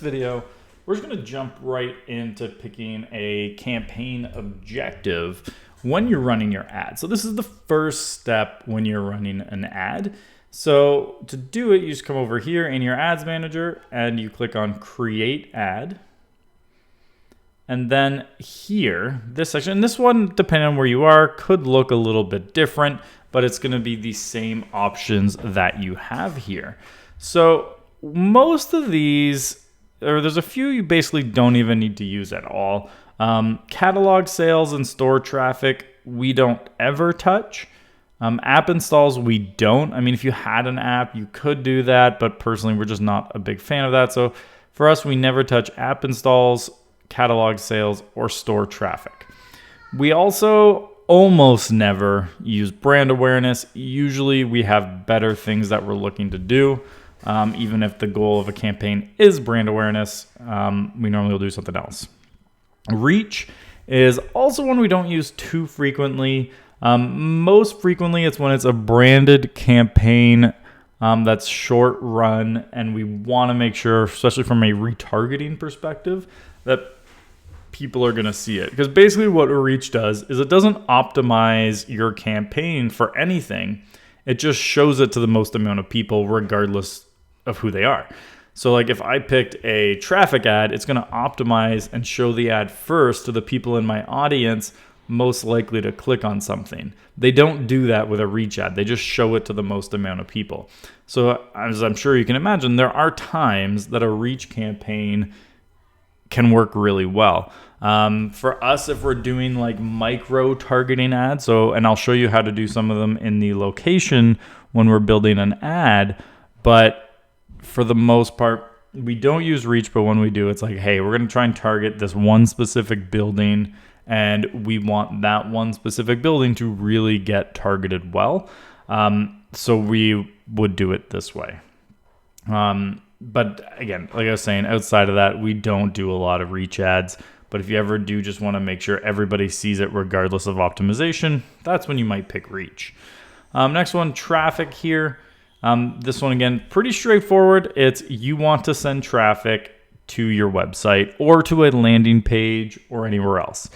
video, we're just going to jump right into picking a campaign objective when you're running your ad. So this is the first step when you're running an ad. So to do it, you just come over here in your ads manager and you click on create ad. And then here, this section, and this one, depending on where you are, could look a little bit different, but it's going to be the same options that you have here. So most of these, or there's a few you basically don't even need to use at all. Catalog sales and store traffic, we don't ever touch. App installs, we don't. I mean, if you had an app, you could do that, but personally, we're just not a big fan of that. So for us, we never touch app installs, catalog sales, or store traffic. We also almost never use brand awareness. Usually we have better things that we're looking to do. Even if the goal of a campaign is brand awareness, we normally will do something else. Reach is also one we don't use too frequently. Most frequently, it's when it's a branded campaign that's short run, and we want to make sure, especially from a retargeting perspective, that people are going to see it. Because basically what Reach does is it doesn't optimize your campaign for anything. It just shows it to the most amount of people regardless of who they are. So like if I picked a traffic ad, it's going to optimize and show the ad first to the people in my audience most likely to click on something. They don't do that with a reach ad. They just show it to the most amount of people. So as I'm sure you can imagine, there are times that a reach campaign can work really well. For us, if we're doing like micro targeting ads, and I'll show you how to do some of them in the location when we're building an ad, but for the most part, we don't use reach, but when we do, it's like, hey, we're going to try and target this one specific building, and we want that one specific building to really get targeted well. So we would do it this way. But again, like I was saying, outside of that, we don't do a lot of reach ads. But if you ever do just want to make sure everybody sees it regardless of optimization, that's when you might pick reach. Next one, traffic here. This one, again, pretty straightforward. It's you want to send traffic to your website or to a landing page or anywhere else.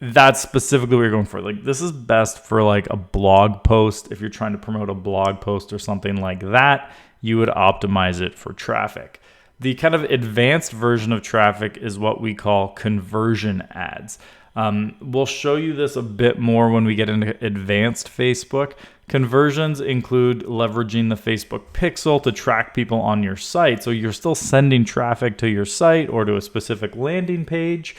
That's specifically what you're going for. Like this is best for like a blog post. If you're trying to promote a blog post or something like that, you would optimize it for traffic. The kind of advanced version of traffic is what we call conversion ads. We'll show you this a bit more when we get into advanced Facebook. Conversions include leveraging the Facebook pixel to track people on your site. So you're still sending traffic to your site or to a specific landing page,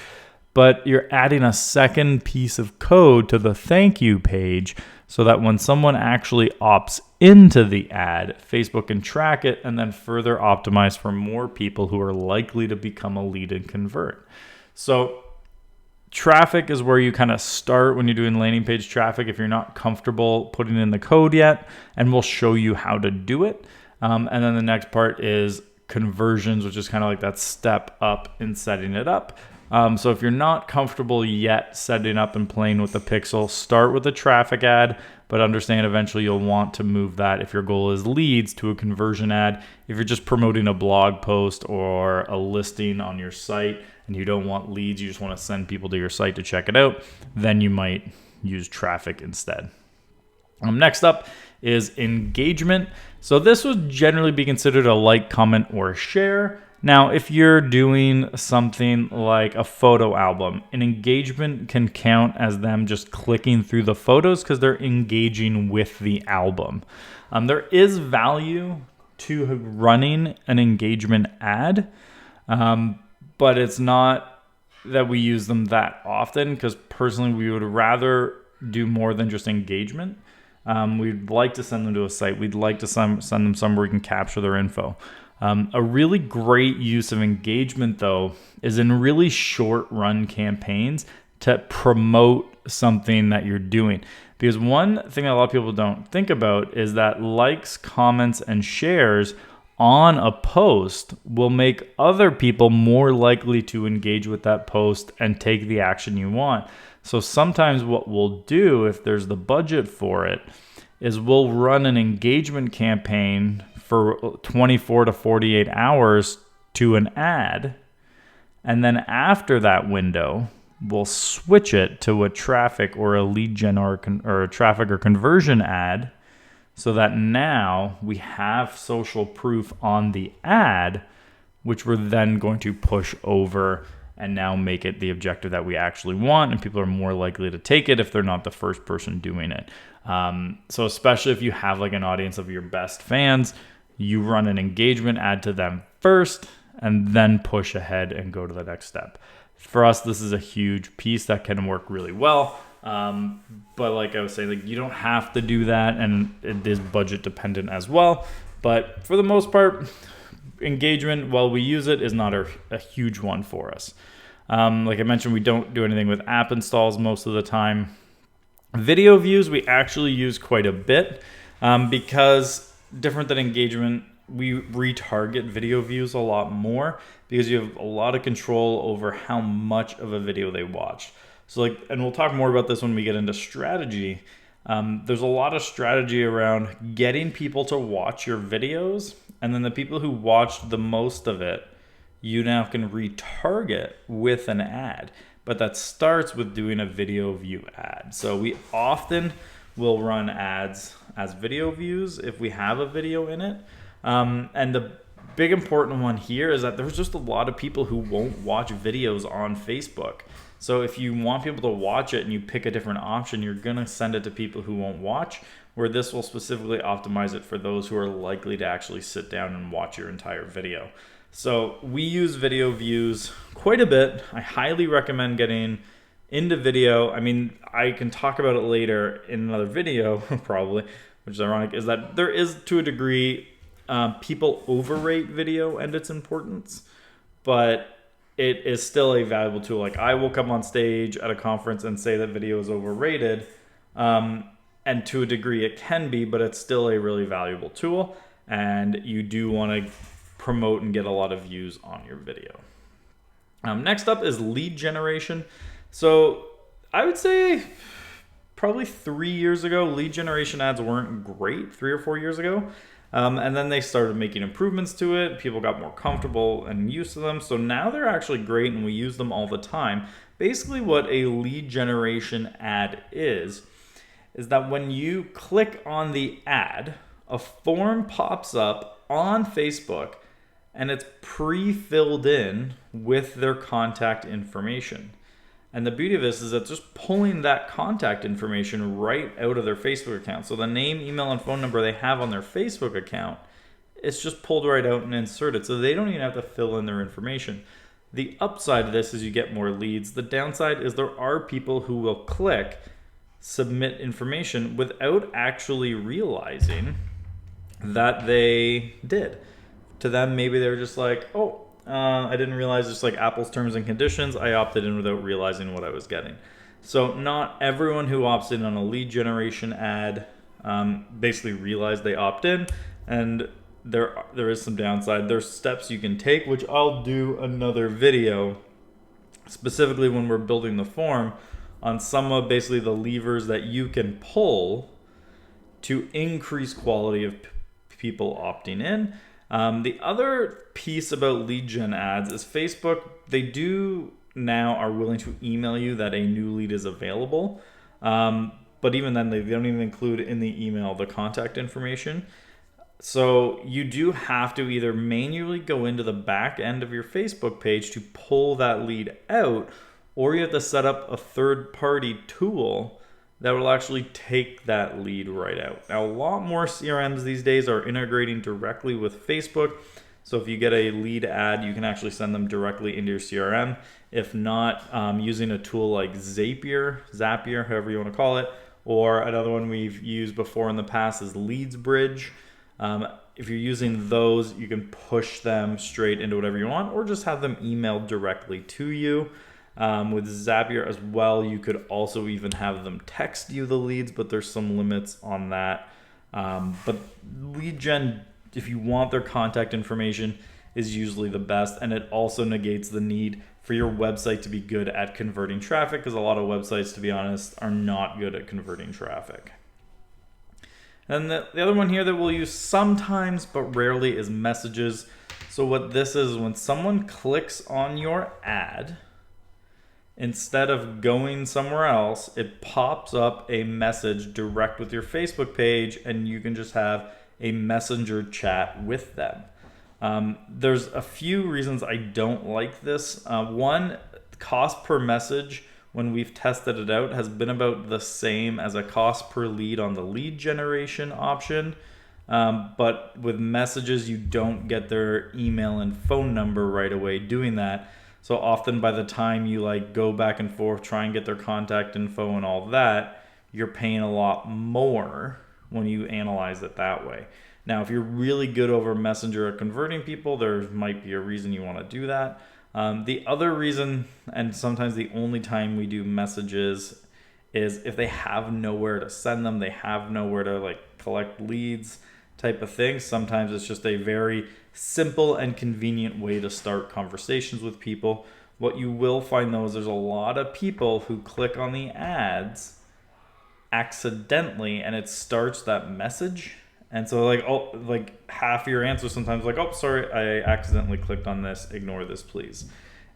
but you're adding a second piece of code to the thank you page so that when someone actually opts into the ad, Facebook can track it and then further optimize for more people who are likely to become a lead and convert. So traffic is where you kind of start when you're doing landing page traffic if you're not comfortable putting in the code yet, and we'll show you how to do it. And then the next part is conversions, which is kind of like that step up in setting it up. So if you're not comfortable yet setting up and playing with the pixel, start with a traffic ad, but understand eventually you'll want to move that if your goal is leads to a conversion ad. If you're just promoting a blog post or a listing on your site and you don't want leads, you just want to send people to your site to check it out, then you might use traffic instead. Next up is engagement. So this would generally be considered a like, comment, or share. Now, if you're doing something like a photo album, an engagement can count as them just clicking through the photos because they're engaging with the album. There is value to running an engagement ad, but it's not that we use them that often because personally we would rather do more than just engagement. We'd like to send them to a site. We'd like to send them somewhere we can capture their info. A really great use of engagement, though, is in really short run campaigns to promote something that you're doing. Because one thing that a lot of people don't think about is that likes, comments, and shares on a post will make other people more likely to engage with that post and take the action you want. So sometimes what we'll do, if there's the budget for it, is we'll run an engagement campaign for 24 to 48 hours to an ad. And then after that window, we'll switch it to a traffic or a lead gen or a traffic or conversion ad, so that now we have social proof on the ad, which we're then going to push over and now make it the objective that we actually want, and people are more likely to take it if they're not the first person doing it. So especially if you have like an audience of your best fans, you run an engagement ad to them first and then push ahead and go to the next step. For us, this is a huge piece that can work really well. But like I was saying, like, you don't have to do that, and it is budget dependent as well. But for the most part, engagement, while we use it, is not a huge one for us. Like I mentioned, we don't do anything with app installs most of the time. Video views we actually use quite a bit, because different than engagement, we retarget video views a lot more because you have a lot of control over how much of a video they watched. So like, and we'll talk more about this when we get into strategy. There's a lot of strategy around getting people to watch your videos, and then the people who watched the most of it, you now can retarget with an ad. But that starts with doing a video view ad. So we often will run ads as video views if we have a video in it. And the big important one here is that there's just a lot of people who won't watch videos on Facebook. So if you want people to watch it and you pick a different option, you're going to send it to people who won't watch, where this will specifically optimize it for those who are likely to actually sit down and watch your entire video. So we use video views quite a bit. I highly recommend getting into video. I mean, I can talk about it later in another video, probably, which is ironic, is that there is, to a degree, people overrate video and its importance, but it is still a valuable tool. Like, I will come on stage at a conference and say that video is overrated, and to a degree it can be, but it's still a really valuable tool, and you do want to promote and get a lot of views on your video. Next up is lead generation. So I would say probably 3 years ago, lead generation ads weren't great, 3 or 4 years ago. And then they started making improvements to it. People got more comfortable and used to them. So now they're actually great, and we use them all the time. Basically what a lead generation ad is that when you click on the ad, a form pops up on Facebook, and it's pre-filled in with their contact information. And the beauty of this is that just pulling that contact information right out of their Facebook account. So the name, email, and phone number they have on their Facebook account, it's just pulled right out and inserted. So they don't even have to fill in their information. The upside of this is you get more leads. The downside is there are people who will click submit information without actually realizing that they did. To them, maybe they're just like, oh, I didn't realize it's like Apple's terms and conditions. I opted in without realizing what I was getting. So not everyone who opts in on a lead generation ad basically realized they opt in, and there is some downside. There's steps you can take, which I'll do another video specifically when we're building the form on some of basically the levers that you can pull to increase quality of people opting in. The other piece about lead gen ads is Facebook, they do now are willing to email you that a new lead is available. But even then, they don't even include in the email the contact information. So you do have to either manually go into the back end of your Facebook page to pull that lead out, or you have to set up a third-party tool that will actually take that lead right out. Now, a lot more CRMs these days are integrating directly with Facebook. So if you get a lead ad, you can actually send them directly into your CRM. If not, using a tool like Zapier, however you want to call it, or another one we've used before in the past is LeadsBridge. If you're using those, you can push them straight into whatever you want, or just have them emailed directly to you. With Zapier as well, you could also even have them text you the leads, but there's some limits on that. But lead gen, if you want their contact information, is usually the best, and it also negates the need for your website to be good at converting traffic, because a lot of websites, to be honest, are not good at converting traffic. And the other one here that we'll use sometimes but rarely is messages. So what this is, when someone clicks on your ad, instead of going somewhere else, it pops up a message direct with your Facebook page, and you can just have a messenger chat with them. There's a few reasons I don't like this. One, cost per message when we've tested it out has been about the same as a cost per lead on the lead generation option. But with messages, you don't get their email and phone number right away doing that. So often by the time you like go back and forth, try and get their contact info and all that, you're paying a lot more when you analyze it that way. Now, if you're really good over Messenger at converting people, there might be a reason you want to do that. The other reason, and sometimes the only time we do messages, is if they have nowhere to send them, they have nowhere to like collect leads type of thing. Sometimes it's just a very simple and convenient way to start conversations with people. What you will find though is there's a lot of people who click on the ads accidentally and it starts that message. And so like half your answer sometimes like, oh, sorry, I accidentally clicked on this. Ignore this, please.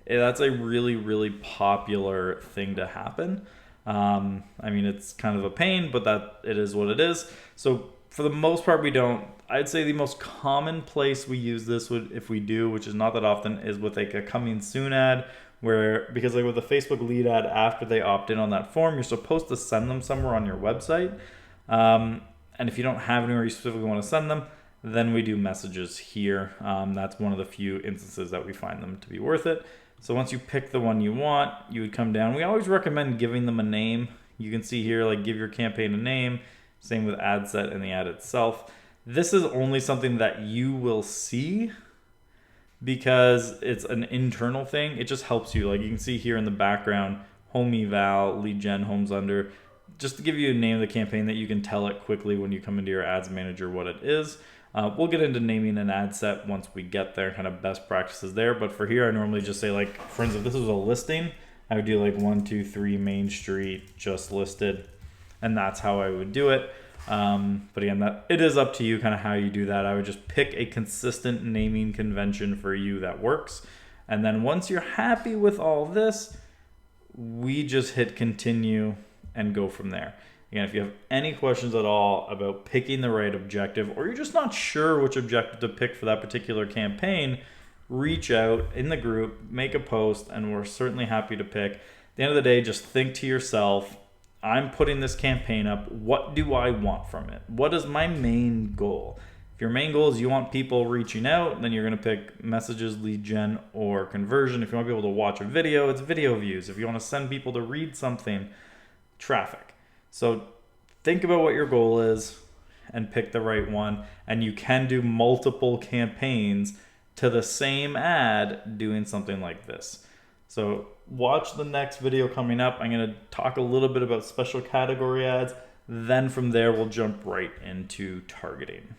That's a really, really popular thing to happen. I mean, it's kind of a pain, but that it is what it is. So for the most part, we don't. I'd say the most common place we use this would, if we do, which is not that often, is with like a coming soon ad, where because like with a Facebook lead ad, after they opt in on that form, you're supposed to send them somewhere on your website. And if you don't have anywhere you specifically want to send them, then we do messages here. That's one of the few instances that we find them to be worth it. So once you pick the one you want, you would come down. We always recommend giving them a name. You can see here, like give your campaign a name. Same with ad set and the ad itself. This is only something that you will see because it's an internal thing. It just helps you. Like you can see here in the background, home eval, lead gen, homes under. Just to give you a name of the campaign that you can tell it quickly when you come into your ads manager what it is. We'll get into naming an ad set once we get there, kind of best practices there. But for here, I normally just say like, for instance, if this was a listing, I would do like 123 Main Street just listed. And that's how I would do it. But again, that it is up to you kind of how you do that. I would just pick a consistent naming convention for you that works. And then once you're happy with all this, we just hit continue and go from there. Again, if you have any questions at all about picking the right objective, or you're just not sure which objective to pick for that particular campaign, reach out in the group, make a post, and we're certainly happy to pick. At the end of the day, just think to yourself, I'm putting this campaign up. What do I want from it? What is my main goal? If your main goal is you want people reaching out, then you're going to pick messages, lead gen, or conversion. If you want people to watch a video, it's video views. If you want to send people to read something, traffic. So think about what your goal is and pick the right one. And you can do multiple campaigns to the same ad doing something like this. So watch the next video coming up. I'm going to talk a little bit about special category ads. Then from there, we'll jump right into targeting.